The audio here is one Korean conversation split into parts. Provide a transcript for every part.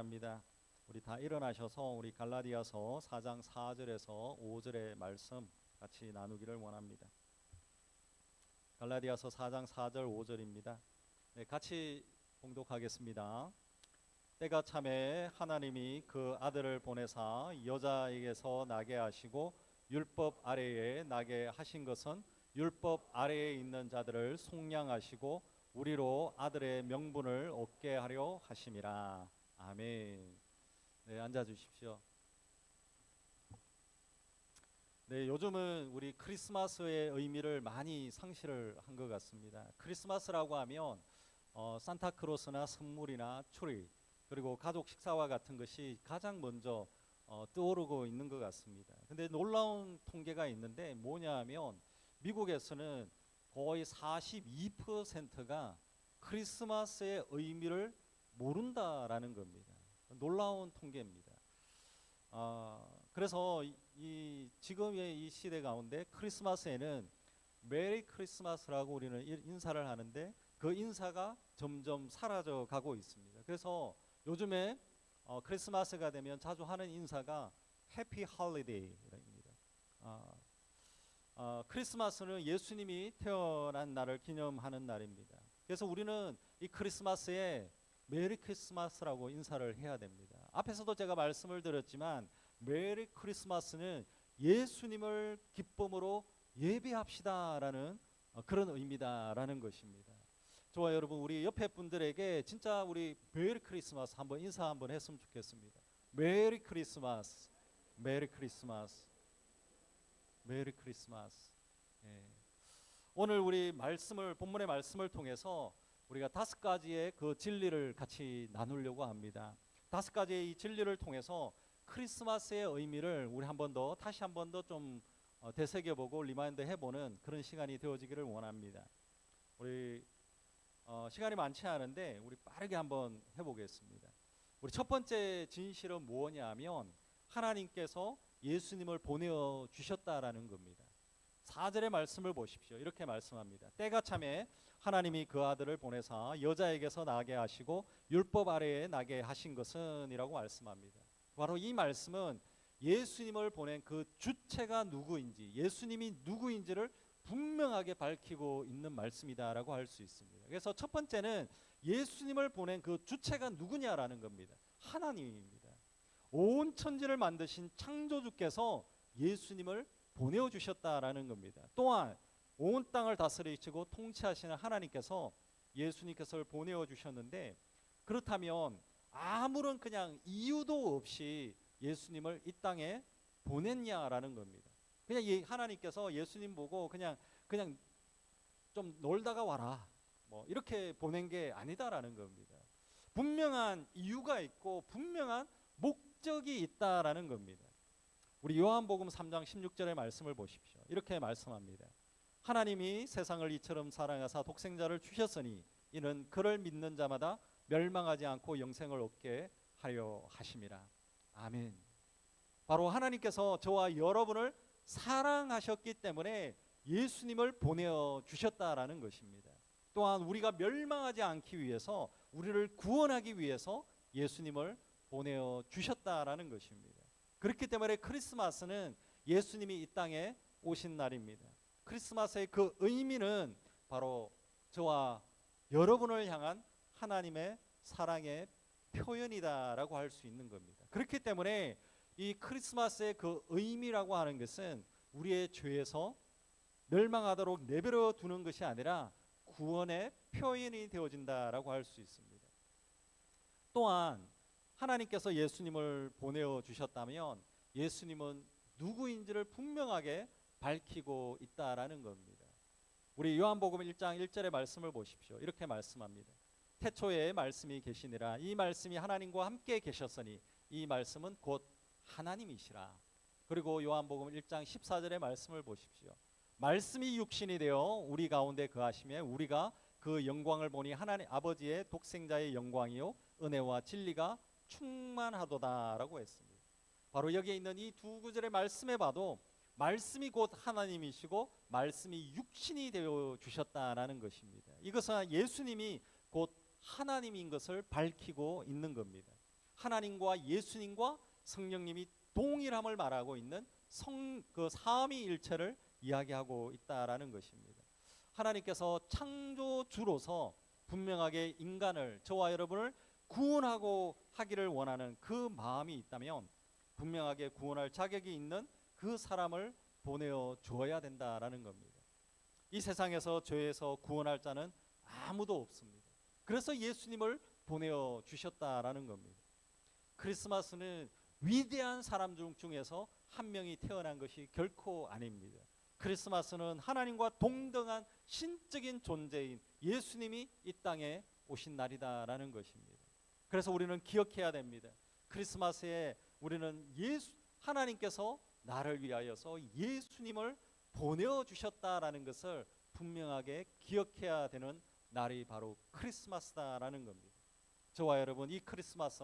원합니다. 우리 다 일어나셔서 우리 갈라디아서 4장 4절에서 5절의 말씀 같이 나누기를 원합니다. 갈라디아서 4장 4절 5절입니다. 네, 같이 봉독하겠습니다. 때가 참에 하나님이 그 아들을 보내사 여자에게서 나게 하시고 율법 아래에 나게 하신 것은 율법 아래에 있는 자들을 속량하시고 우리로 아들의 명분을 얻게 하려 하심이라. 아멘. 네, 앉아 주십시오. 네, 요즘은 우리 크리스마스의 의미를 많이 상실을 한 것 같습니다. 크리스마스라고 하면 산타크로스나 선물이나 추리 그리고 가족 식사와 같은 것이 가장 먼저 떠오르고 있는 것 같습니다. 근데 놀라운 통계가 있는데 뭐냐 하면 미국에서는 거의 42%가 크리스마스의 의미를 모른다라는 겁니다. 놀라운 통계입니다. 그래서 지금의 이 시대 가운데 크리스마스에는 메리 크리스마스라고 우리는 인사를 하는데 그 인사가 점점 사라져 가고 있습니다. 그래서 요즘에 크리스마스가 되면 자주 하는 인사가 해피 홀리데이입니다. 크리스마스는 예수님이 태어난 날을 기념하는 날입니다. 그래서 우리는 이 크리스마스에 메리 크리스마스라고 인사를 해야 됩니다. 앞에서도 제가 말씀을 드렸지만 메리 크리스마스는 예수님을 기쁨으로 예배합시다라는 그런 의미다라는 것입니다. 좋아요, 여러분. 우리 옆에 분들에게 진짜 우리 메리 크리스마스 한번 인사 한번 했으면 좋겠습니다. 메리 크리스마스, 메리 크리스마스, 메리 크리스마스. 예. 오늘 우리 본문의 말씀을 통해서 우리가 5가지의 그 진리를 같이 나누려고 합니다. 5가지의 이 진리를 통해서 크리스마스의 의미를 우리 다시 한 번 더 좀 되새겨보고 리마인드 해보는 그런 시간이 되어지기를 원합니다. 우리 시간이 많지 않은데 우리 빠르게 한번 해보겠습니다. 우리 첫 번째 진실은 뭐냐면 하나님께서 예수님을 보내어 주셨다라는 겁니다. 4절의 말씀을 보십시오. 이렇게 말씀합니다. 때가 참에 하나님이 그 아들을 보내사 여자에게서 나게 하시고 율법 아래에 나게 하신 것은 이라고 말씀합니다. 바로 이 말씀은 예수님을 보낸 그 주체가 누구인지, 예수님이 누구인지를 분명하게 밝히고 있는 말씀이다라고 할 수 있습니다. 그래서 첫 번째는 예수님을 보낸 그 주체가 누구냐라는 겁니다. 하나님입니다. 온 천지를 만드신 창조주께서 예수님을 보내어 주셨다라는 겁니다. 또한 온 땅을 다스리시고 통치하시는 하나님께서 예수님께서를 보내어 주셨는데, 그렇다면 아무런 그냥 이유도 없이 예수님을 이 땅에 보냈냐라는 겁니다. 그냥 하나님께서 예수님 보고 그냥 좀 놀다가 와라 뭐 이렇게 보낸 게 아니다라는 겁니다. 분명한 이유가 있고 분명한 목적이 있다라는 겁니다. 우리 요한복음 3장 16절의 말씀을 보십시오. 이렇게 말씀합니다. 하나님이 세상을 이처럼 사랑하사 독생자를 주셨으니 이는 그를 믿는 자마다 멸망하지 않고 영생을 얻게 하려 하심이라. 아멘. 바로 하나님께서 저와 여러분을 사랑하셨기 때문에 예수님을 보내어 주셨다라는 것입니다. 또한 우리가 멸망하지 않기 위해서, 우리를 구원하기 위해서 예수님을 보내어 주셨다라는 것입니다. 그렇기 때문에 크리스마스는 예수님이 이 땅에 오신 날입니다. 크리스마스의 그 의미는 바로 저와 여러분을 향한 하나님의 사랑의 표현이다라고 할 수 있는 겁니다. 그렇기 때문에 이 크리스마스의 그 의미라고 하는 것은 우리의 죄에서 멸망하도록 내버려 두는 것이 아니라 구원의 표현이 되어진다라고 할 수 있습니다. 또한 하나님께서 예수님을 보내어 주셨다면 예수님은 누구인지를 분명하게 밝히고 있다라는 겁니다. 우리 요한복음 1장 1절의 말씀을 보십시오. 이렇게 말씀합니다. 태초에 말씀이 계시니라. 이 말씀이 하나님과 함께 계셨으니 이 말씀은 곧 하나님이시라. 그리고 요한복음 1장 14절의 말씀을 보십시오. 말씀이 육신이 되어 우리 가운데 거하시며 우리가 그 영광을 보니 하나님 아버지의 독생자의 영광이요 은혜와 진리가 충만하도다라고 했습니다. 바로 여기에 있는 이 두 구절의 말씀에 봐도 말씀이 곧 하나님이시고 말씀이 육신이 되어 주셨다라는 것입니다. 이것은 예수님이 곧 하나님인 것을 밝히고 있는 겁니다. 하나님과 예수님과 성령님이 동일함을 말하고 있는 그 삼위일체를 이야기하고 있다라는 것입니다. 하나님께서 창조주로서 분명하게 인간을, 저와 여러분을 구원하고 하기를 원하는 그 마음이 있다면 분명하게 구원할 자격이 있는 그 사람을 보내어 주어야 된다라는 겁니다. 이 세상에서 죄에서 구원할 자는 아무도 없습니다. 그래서 예수님을 보내어 주셨다라는 겁니다. 크리스마스는 위대한 사람 중에서 한 명이 태어난 것이 결코 아닙니다. 크리스마스는 하나님과 동등한 신적인 존재인 예수님이 이 땅에 오신 날이다라는 것입니다. 그래서 우리는 기억해야 됩니다. 크리스마스에 우리는 하나님께서 나를 위하여서 예수님을 보내어 주셨다라는 것을 분명하게 기억해야 되는 날이 바로 크리스마스다라는 겁니다. 저와 여러분, 이 크리스마스,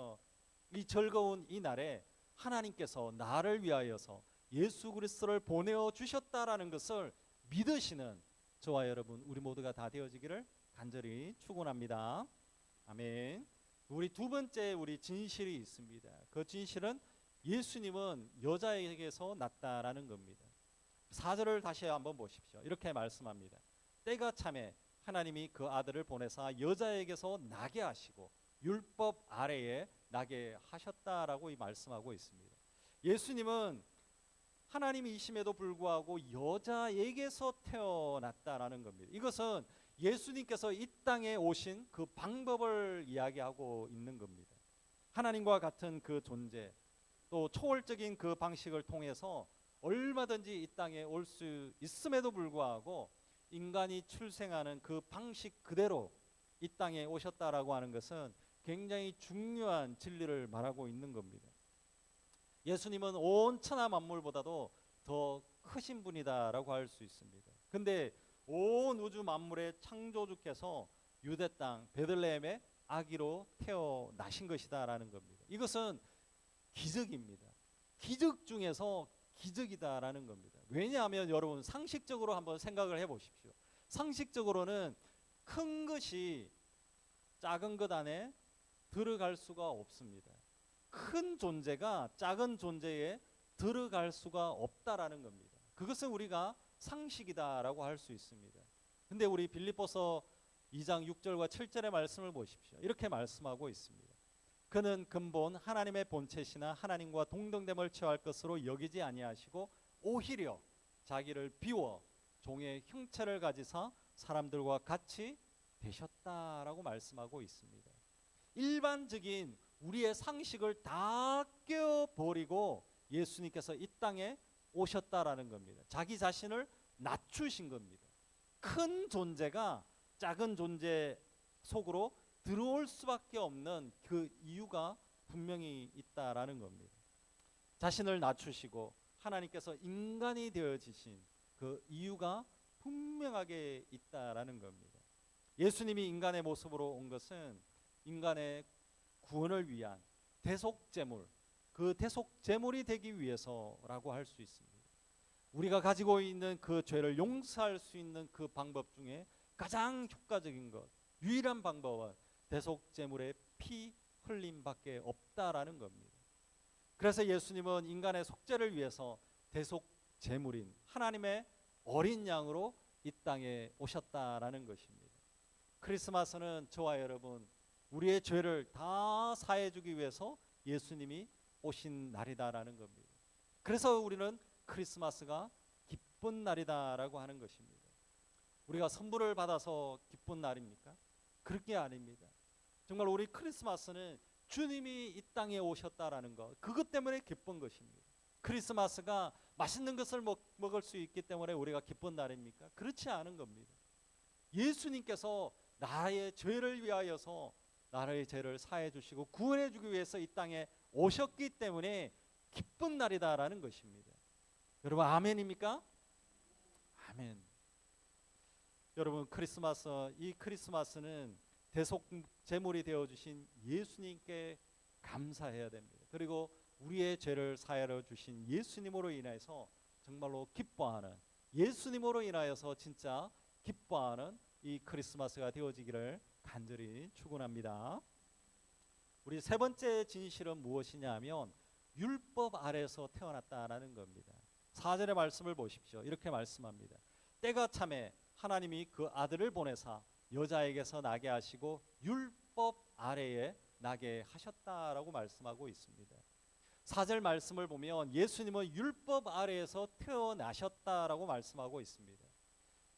이 즐거운 이 날에 하나님께서 나를 위하여서 예수 그리스도를 보내어 주셨다라는 것을 믿으시는 저와 여러분, 우리 모두가 다 되어지기를 간절히 축원합니다. 아멘. 우리 두 번째 우리 진실이 있습니다. 그 진실은 예수님은 여자에게서 났다라는 겁니다. 4절을 다시 한번 보십시오. 이렇게 말씀합니다. 때가 참에 하나님이 그 아들을 보내사 여자에게서 나게 하시고 율법 아래에 나게 하셨다라고 말씀하고 있습니다. 예수님은 하나님이심에도 불구하고 여자에게서 태어났다라는 겁니다. 이것은 예수님께서 이 땅에 오신 그 방법을 이야기하고 있는 겁니다. 하나님과 같은 그 존재, 또 초월적인 그 방식을 통해서 얼마든지 이 땅에 올 수 있음에도 불구하고 인간이 출생하는 그 방식 그대로 이 땅에 오셨다라고 하는 것은 굉장히 중요한 진리를 말하고 있는 겁니다. 예수님은 온 천하 만물보다도 더 크신 분이다라고 할 수 있습니다. 근데 온 우주 만물의 창조주께서 유대 땅 베들레헴의 아기로 태어나신 것이다라는 겁니다. 이것은 기적입니다. 기적 중에서 기적이다라는 겁니다. 왜냐하면 여러분, 상식적으로 한번 생각을 해보십시오. 상식적으로는 큰 것이 작은 것 안에 들어갈 수가 없습니다. 큰 존재가 작은 존재에 들어갈 수가 없다라는 겁니다. 그것은 우리가 상식이다라고 할 수 있습니다. 근데 우리 빌립보서 2장 6절과 7절의 말씀을 보십시오. 이렇게 말씀하고 있습니다. 그는 근본 하나님의 본체시나 하나님과 동등됨을 취할 것으로 여기지 아니하시고 오히려 자기를 비워 종의 형체를 가지사 사람들과 같이 되셨다라고 말씀하고 있습니다. 일반적인 우리의 상식을 다 깨어버리고 예수님께서 이 땅에 오셨다라는 겁니다. 자기 자신을 낮추신 겁니다. 큰 존재가 작은 존재 속으로 들어올 수밖에 없는 그 이유가 분명히 있다라는 겁니다. 자신을 낮추시고 하나님께서 인간이 되어지신 그 이유가 분명하게 있다라는 겁니다. 예수님이 인간의 모습으로 온 것은 인간의 구원을 위한 대속제물, 그 대속제물이 되기 위해서라고 할 수 있습니다. 우리가 가지고 있는 그 죄를 용서할 수 있는 그 방법 중에 가장 효과적인 것, 유일한 방법은 대속제물의 피 흘림밖에 없다라는 겁니다. 그래서 예수님은 인간의 속죄를 위해서 대속제물인 하나님의 어린 양으로 이 땅에 오셨다라는 것입니다. 크리스마스는 저와 여러분, 우리의 죄를 다 사해주기 위해서 예수님이 오신 날이다라는 겁니다. 그래서 우리는 크리스마스가 기쁜 날이다라고 하는 것입니다. 우리가 선물을 받아서 기쁜 날입니까? 그럴 게 아닙니다. 정말 우리 크리스마스는 주님이 이 땅에 오셨다라는 것, 그것 때문에 기쁜 것입니다. 크리스마스가 맛있는 것을 먹을 수 있기 때문에 우리가 기쁜 날입니까? 그렇지 않은 겁니다. 예수님께서 나의 죄를 위하여서 나의 죄를 사해 주시고 구원해 주기 위해서 이 땅에 오셨기 때문에 기쁜 날이다라는 것입니다. 여러분, 아멘입니까? 아멘. 여러분, 이 크리스마스는 대속 제물이 되어 주신 예수님께 감사해야 됩니다. 그리고 우리의 죄를 사하여 주신 예수님으로 인해서 정말로 기뻐하는, 예수님으로 인하여서 진짜 기뻐하는 이 크리스마스가 되어지기를 간절히 축원합니다. 우리 세 번째 진실은 무엇이냐 하면 율법 아래에서 태어났다라는 겁니다. 4절의 말씀을 보십시오. 이렇게 말씀합니다. 때가 참에 하나님이 그 아들을 보내사 여자에게서 나게 하시고 율법 아래에 나게 하셨다라고 말씀하고 있습니다. 4절 말씀을 보면 예수님은 율법 아래에서 태어나셨다라고 말씀하고 있습니다.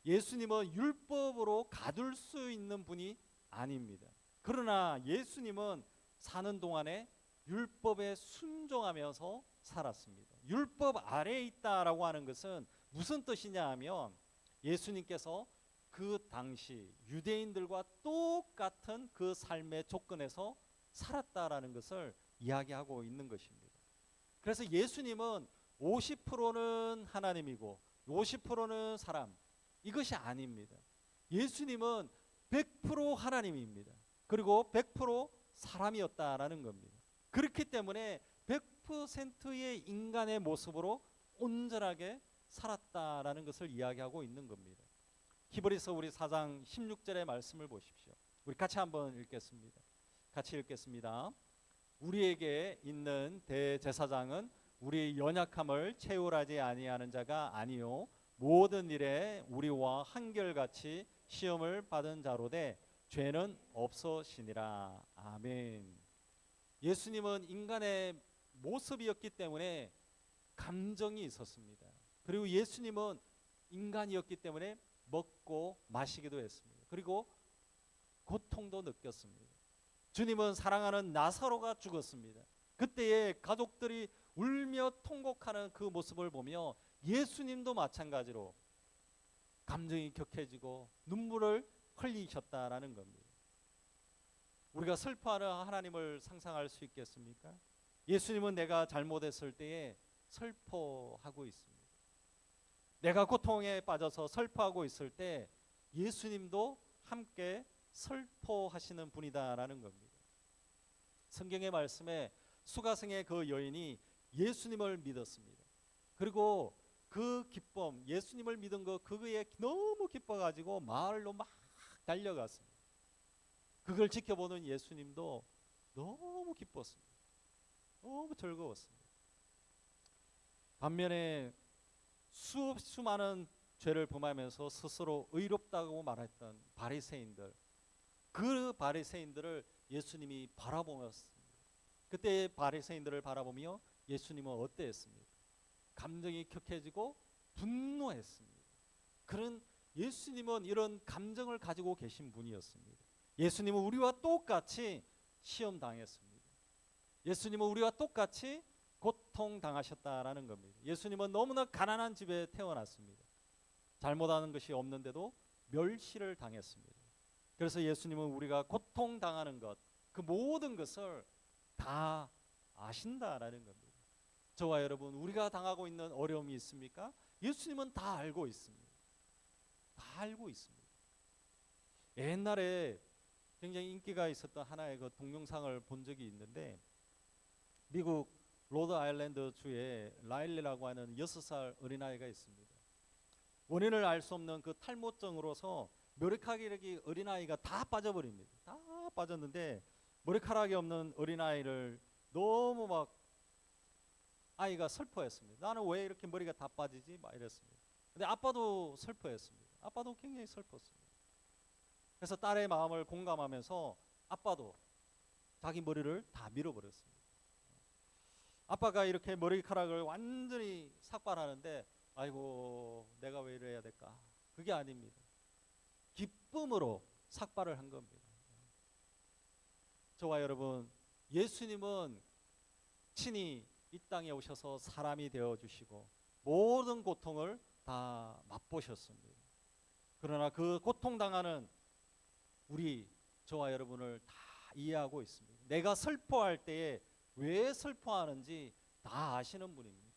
예수님은 율법으로 가둘 수 있는 분이 아닙니다. 그러나 예수님은 사는 동안에 율법에 순종하면서 살았습니다. 율법 아래에 있다라고 하는 것은 무슨 뜻이냐 하면 예수님께서 그 당시 유대인들과 똑같은 그 삶의 조건에서 살았다라는 것을 이야기하고 있는 것입니다. 그래서 예수님은 50%는 하나님이고 50%는 사람, 이것이 아닙니다. 예수님은 100% 하나님입니다. 그리고 100% 사람이었다라는 겁니다. 그렇기 때문에 100%의 인간의 모습으로 온전하게 살았다라는 것을 이야기하고 있는 겁니다. 히브리서 우리 4장 16절의 말씀을 보십시오. 우리 같이 한번 읽겠습니다. 같이 읽겠습니다. 우리에게 있는 대제사장은 우리 연약함을 채울하지 아니하는 자가 아니요 모든 일에 우리와 한결같이 시험을 받은 자로되 죄는 없으시니라. 아멘. 예수님은 인간의 모습이었기 때문에 감정이 있었습니다. 그리고 예수님은 인간이었기 때문에 먹고 마시기도 했습니다. 그리고 고통도 느꼈습니다. 주님은 사랑하는 나사로가 죽었습니다. 그때의 가족들이 울며 통곡하는 그 모습을 보며 예수님도 마찬가지로 감정이 격해지고 눈물을 흘리셨다라는 겁니다. 우리가 슬퍼하는 하나님을 상상할 수 있겠습니까? 예수님은 내가 잘못했을 때에 슬퍼하고 있습니다. 내가 고통에 빠져서 슬퍼하고 있을 때 예수님도 함께 슬퍼하시는 분이다라는 겁니다. 성경의 말씀에 수가성의 그 여인이 예수님을 믿었습니다. 그리고 그 기쁨, 예수님을 믿은 그거에 너무 기뻐가지고 마을로 막 달려갔습니다. 그걸 지켜보는 예수님도 너무 기뻤습니다. 너무 즐거웠습니다. 반면에 수많은 죄를 범하면서 스스로 의롭다고 말했던 바리새인들, 그 바리새인들을 예수님이 바라보았습니다. 그때 바리새인들을 바라보며 예수님은 어땠습니까? 감정이 격해지고 분노했습니다. 그런 예수님은 이런 감정을 가지고 계신 분이었습니다. 예수님은 우리와 똑같이 시험 당했습니다. 예수님은 우리와 똑같이 고통 당하셨다라는 겁니다. 예수님은 너무나 가난한 집에 태어났습니다. 잘못하는 것이 없는데도 멸시를 당했습니다. 그래서 예수님은 우리가 고통 당하는 것, 그 모든 것을 다 아신다라는 겁니다. 저와 여러분, 우리가 당하고 있는 어려움이 있습니까? 예수님은 다 알고 있습니다. 다 알고 있습니다. 옛날에 굉장히 인기가 있었던 하나의 그 동영상을 본 적이 있는데, 미국 로드 아일랜드 주에 라일리라고 하는 6살 어린아이가 있습니다. 원인을 알 수 없는 그 탈모증으로서 머리카락이 어린아이가 다 빠져버립니다. 다 빠졌는데 머리카락이 없는 어린아이를 너무 막 아이가 슬퍼했습니다. 나는 왜 이렇게 머리가 다 빠지지? 막 이랬습니다. 근데 아빠도 슬퍼했습니다. 아빠도 굉장히 슬펐습니다. 그래서 딸의 마음을 공감하면서 아빠도 자기 머리를 다 밀어버렸습니다. 아빠가 이렇게 머리카락을 완전히 삭발하는데 아이고 내가 왜 이래야 될까? 그게 아닙니다. 기쁨으로 삭발을 한 겁니다. 저와 여러분, 예수님은 친히 이 땅에 오셔서 사람이 되어주시고 모든 고통을 다 맛보셨습니다. 그러나 그 고통당하는 우리, 저와 여러분을 다 이해하고 있습니다. 내가 슬퍼할 때에 왜 슬퍼하는지 다 아시는 분입니다.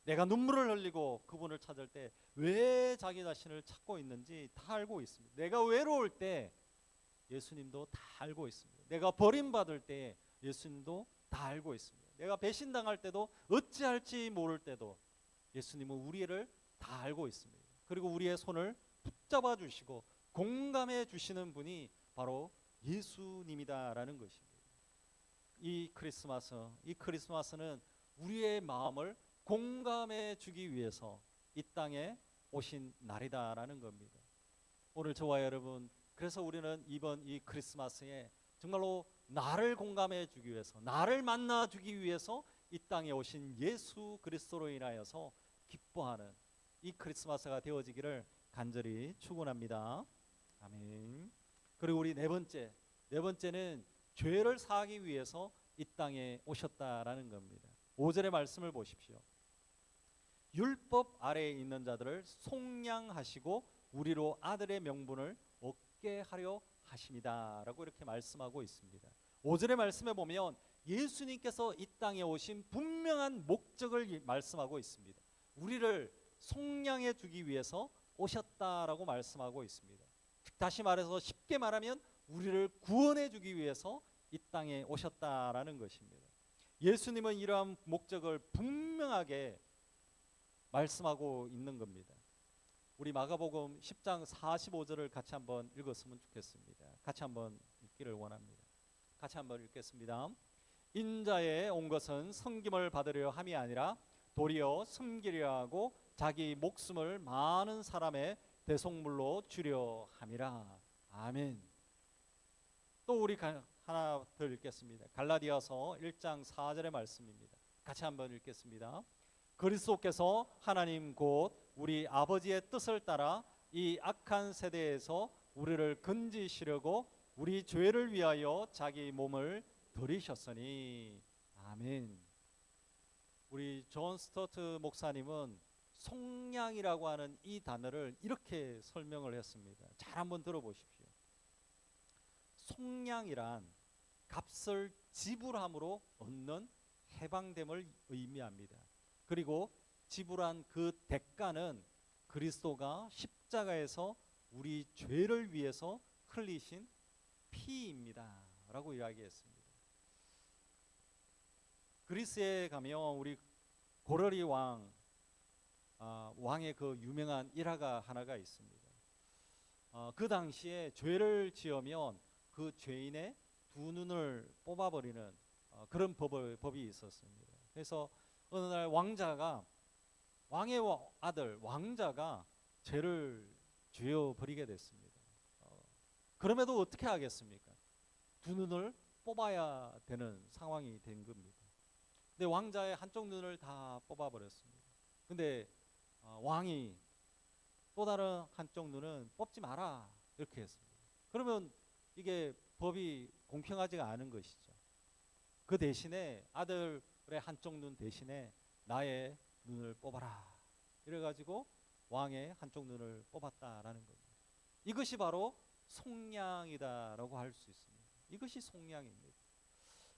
내가 눈물을 흘리고 그분을 찾을 때 왜 자기 자신을 찾고 있는지 다 알고 있습니다. 내가 외로울 때 예수님도 다 알고 있습니다. 내가 버림받을 때 예수님도 다 알고 있습니다. 내가 배신당할 때도 어찌할지 모를 때도 예수님은 우리를 다 알고 있습니다. 그리고 우리의 손을 붙잡아 주시고 공감해 주시는 분이 바로 예수님이다라는 것입니다. 이 크리스마스는 우리의 마음을 공감해 주기 위해서 이 땅에 오신 날이다라는 겁니다. 오늘 저와 여러분, 그래서 우리는 이번 이 크리스마스에 정말로 나를 공감해 주기 위해서, 나를 만나 주기 위해서 이 땅에 오신 예수 그리스도로 인하여서 기뻐하는 이 크리스마스가 되어지기를 간절히 축원합니다. 아멘. 그리고 우리 네 번째는 죄를 사하기 위해서 이 땅에 오셨다라는 겁니다. 5절의 말씀을 보십시오. 율법 아래에 있는 자들을 속량하시고 우리로 아들의 명분을 얻게 하려 하심이다라고 이렇게 말씀하고 있습니다. 5절의 말씀에 보면 예수님께서 이 땅에 오신 분명한 목적을 말씀하고 있습니다. 우리를 속량해 주기 위해서 오셨다라고 말씀하고 있습니다. 다시 말해서 쉽게 말하면 우리를 구원해 주기 위해서 이 땅에 오셨다라는 것입니다. 예수님은 이러한 목적을 분명하게 말씀하고 있는 겁니다. 우리 마가복음 10장 45절을 같이 한번 읽었으면 좋겠습니다. 같이 한번 읽기를 원합니다. 같이 한번 읽겠습니다. 인자에 온 것은 섬김을 받으려 함이 아니라 도리어 섬기려 하고 자기 목숨을 많은 사람의 대속물로 주려 함이라. 아멘. 또 우리 하나 더 읽겠습니다. 갈라디아서 1장 4절의 말씀입니다. 같이 한번 읽겠습니다. 그리스도께서 하나님 곧 우리 아버지의 뜻을 따라 이 악한 세대에서 우리를 건지시려고 우리 죄를 위하여 자기 몸을 들이셨으니. 아멘. 우리 존 스토트 목사님은 속량이라고 하는 이 단어를 이렇게 설명을 했습니다. 잘 한번 들어보십시오. 속량이란 값을 지불함으로 얻는 해방됨을 의미합니다. 그리고 지불한 그 대가는 그리스도가 십자가에서 우리 죄를 위해서 흘리신 피입니다 라고 이야기했습니다. 그리스에 가면 우리 고르리 왕의 그 유명한 일화가 하나가 있습니다. 그 당시에 죄를 지으면 그 죄인의 두 눈을 뽑아버리는 그런 법이 있었습니다. 그래서 어느 날 왕의 아들 왕자가 죄를 지어버리게 됐습니다. 그럼에도 어떻게 하겠습니까? 두 눈을 뽑아야 되는 상황이 된 겁니다. 근데 왕자의 한쪽 눈을 다 뽑아버렸습니다. 근데 왕이 또 다른 한쪽 눈은 뽑지 마라 이렇게 했습니다. 그러면 이게 법이 공평하지가 않은 것이죠. 그 대신에 아들의 한쪽 눈 대신에 나의 눈을 뽑아라 이래가지고 왕의 한쪽 눈을 뽑았다라는 겁니다. 이것이 바로 속량이다라고 할 수 있습니다. 이것이 속량입니다.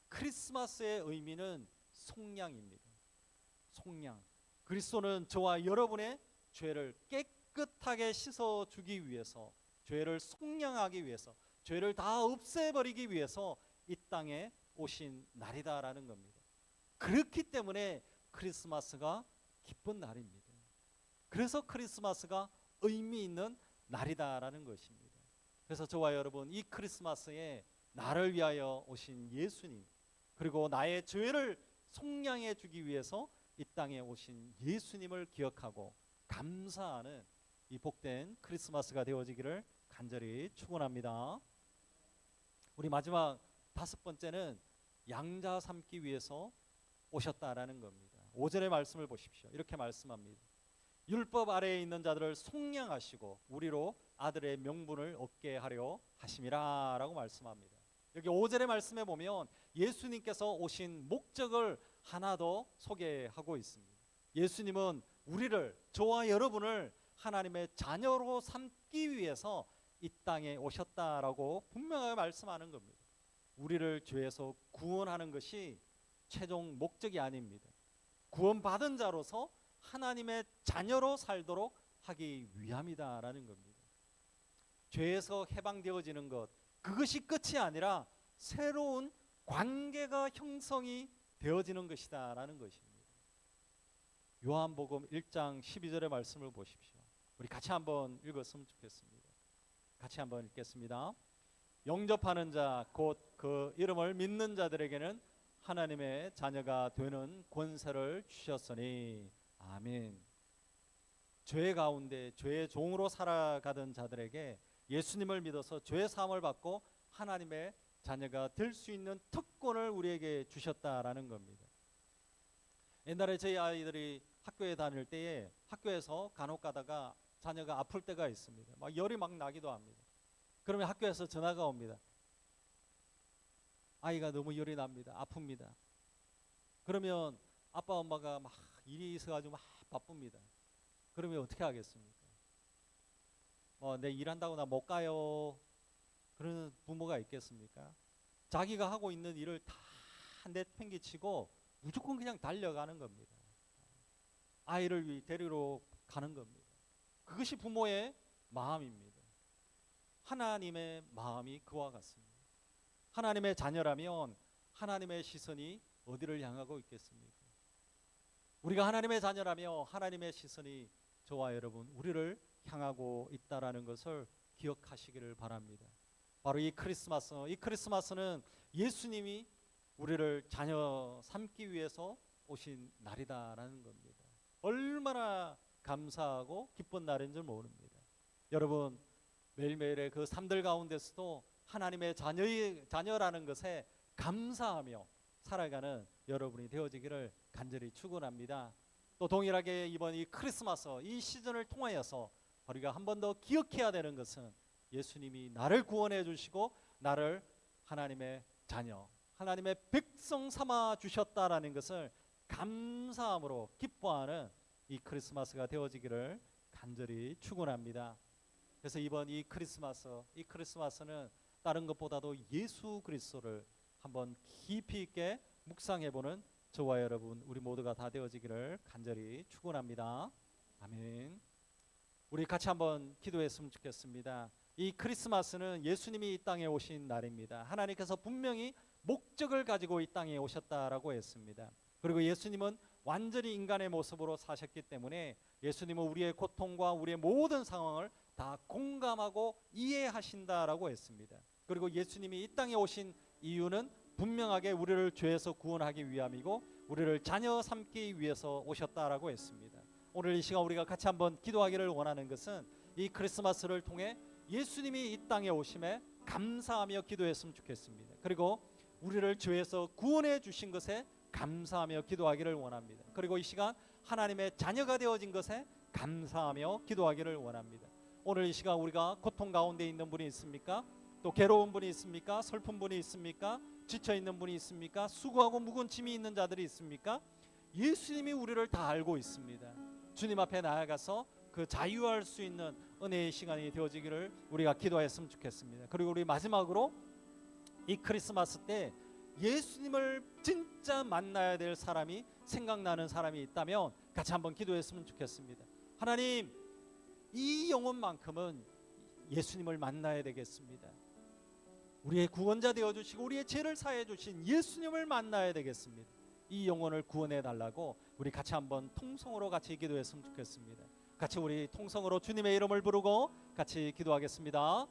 크리스마스의 의미는 속량입니다. 속량. 그리스도는 저와 여러분의 죄를 깨끗하게 씻어주기 위해서, 죄를 속량하기 위해서, 죄를 다 없애버리기 위해서 이 땅에 오신 날이다라는 겁니다. 그렇기 때문에 크리스마스가 기쁜 날입니다. 그래서 크리스마스가 의미 있는 날이다라는 것입니다. 그래서 저와 여러분 이 크리스마스에 나를 위하여 오신 예수님, 그리고 나의 죄를 속량해 주기 위해서 이 땅에 오신 예수님을 기억하고 감사하는 이 복된 크리스마스가 되어지기를 간절히 축원합니다. 우리 마지막 5번째는 양자 삼기 위해서 오셨다라는 겁니다. 5절의 말씀을 보십시오. 이렇게 말씀합니다. 율법 아래에 있는 자들을 속량하시고 우리로 아들의 명분을 얻게 하려 하심이라 라고 말씀합니다. 여기 5절의 말씀에 보면 예수님께서 오신 목적을 하나 더 소개하고 있습니다. 예수님은 우리를, 저와 여러분을 하나님의 자녀로 삼기 위해서 이 땅에 오셨다라고 분명하게 말씀하는 겁니다. 우리를 죄에서 구원하는 것이 최종 목적이 아닙니다. 구원받은 자로서 하나님의 자녀로 살도록 하기 위함이다라는 겁니다. 죄에서 해방되어지는 것, 그것이 끝이 아니라 새로운 관계가 형성이 되어지는 것이다라는 것입니다. 요한복음 1장 12절의 말씀을 보십시오. 우리 같이 한번 읽었으면 좋겠습니다. 같이 한번 읽겠습니다. 영접하는 자 곧 그 이름을 믿는 자들에게는 하나님의 자녀가 되는 권세를 주셨으니 아멘. 죄 가운데 죄의 종으로 살아가던 자들에게 예수님을 믿어서 죄 사함을 받고 하나님의 자녀가 될 수 있는 특권을 우리에게 주셨다라는 겁니다. 옛날에 저희 아이들이 학교에 다닐 때에 학교에서 간혹 가다가 자녀가 아플 때가 있습니다. 막 열이 막 나기도 합니다. 그러면 학교에서 전화가 옵니다. 아이가 너무 열이 납니다. 아픕니다. 그러면 아빠 엄마가 막 일이 있어가지고 막 바쁩니다. 그러면 어떻게 하겠습니까? 내 일한다고 나 못 가요. 그러는 부모가 있겠습니까? 자기가 하고 있는 일을 다 내팽개치고 무조건 그냥 달려가는 겁니다. 아이를 데리러 가는 겁니다. 그것이 부모의 마음입니다. 하나님의 마음이 그와 같습니다. 하나님의 자녀라면 하나님의 시선이 어디를 향하고 있겠습니까? 우리가 하나님의 자녀라면 하나님의 시선이 저와 여러분 우리를 향하고 있다라는 것을 기억하시기를 바랍니다. 바로 이 크리스마스는 예수님이 우리를 자녀 삼기 위해서 오신 날이다라는 겁니다. 얼마나 감사하고 기쁜 날인 줄 모릅니다. 여러분 매일매일의 그 삶들 가운데서도 하나님의 자녀라는 것에 감사하며 살아가는 여러분이 되어지기를 간절히 축원합니다. 또 동일하게 이번 이 크리스마스 이 시즌을 통하여서 우리가 한 번 더 기억해야 되는 것은 예수님이 나를 구원해 주시고 나를 하나님의 자녀, 하나님의 백성 삼아 주셨다라는 것을 감사함으로 기뻐하는 이 크리스마스가 되어지기를 간절히 축원합니다. 그래서 이번 이 크리스마스는 다른 것보다도 예수 그리스도를 한번 깊이 있게 묵상해보는 저와 여러분 우리 모두가 다 되어지기를 간절히 축원합니다. 아멘. 우리 같이 한번 기도했으면 좋겠습니다. 이 크리스마스는 예수님이 이 땅에 오신 날입니다. 하나님께서 분명히 목적을 가지고 이 땅에 오셨다라고 했습니다. 그리고 예수님은 완전히 인간의 모습으로 사셨기 때문에 예수님은 우리의 고통과 우리의 모든 상황을 다 공감하고 이해하신다라고 했습니다. 그리고 예수님이 이 땅에 오신 이유는 분명하게 우리를 죄에서 구원하기 위함이고 우리를 자녀 삼기 위해서 오셨다라고 했습니다. 오늘 이 시간 우리가 같이 한번 기도하기를 원하는 것은 이 크리스마스를 통해 예수님이 이 땅에 오심에 감사하며 기도했으면 좋겠습니다. 그리고 우리를 죄에서 구원해 주신 것에 감사하며 기도하기를 원합니다. 그리고 이 시간 하나님의 자녀가 되어진 것에 감사하며 기도하기를 원합니다. 오늘 이 시간 우리가 고통 가운데 있는 분이 있습니까? 또 괴로운 분이 있습니까? 슬픈 분이 있습니까? 지쳐 있는 분이 있습니까? 수고하고 무거운 짐이 있는 자들이 있습니까? 예수님이 우리를 다 알고 있습니다. 주님 앞에 나아가서 그 자유할 수 있는 은혜의 시간이 되어지기를 우리가 기도했으면 좋겠습니다. 그리고 우리 마지막으로 이 크리스마스 때 예수님을 진짜 만나야 될 사람이 생각나는 사람이 있다면 같이 한번 기도했으면 좋겠습니다. 하나님, 이 영혼만큼은 예수님을 만나야 되겠습니다. 우리의 구원자 되어주시고 우리의 죄를 사해 주신 예수님을 만나야 되겠습니다. 이 영혼을 구원해 달라고 우리 같이 한번 통성으로 같이 기도했으면 좋겠습니다. 같이 우리 통성으로 주님의 이름을 부르고 같이 기도하겠습니다.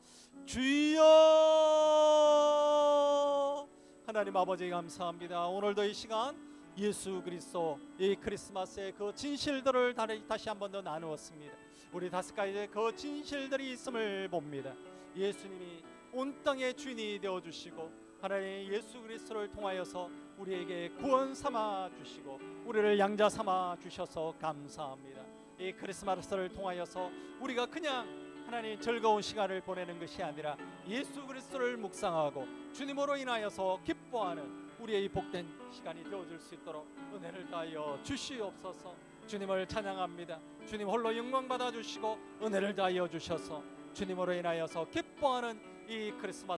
주여! 하나님 아버지 감사합니다. 오늘도 이 시간 예수 그리스도 이 크리스마스의 그 진실들을 다시 한번 더 나누었습니다. 우리 5가지의 그 진실들이 있음을 봅니다. 예수님이 온 땅의 주인이 되어주시고 하나님 예수 그리스도를 통하여서 우리에게 구원 삼아 주시고 우리를 양자 삼아 주셔서 감사합니다. 이 크리스마스를 통하여서 우리가 그냥 하나님 즐거운 시간을 보내는 것이 아니라 예수 그리스도를 묵상하고 주님으로 인하여서 기뻐하는 우리의 이 복된 시간이 되어질 수 있도록 은혜를 다하여 주시옵소서. 주님을 찬양합니다. 주님 홀로 영광 받아 주시고 은혜를 다하여 주셔서 주님으로 인하여서 기뻐하는 이 크리스마스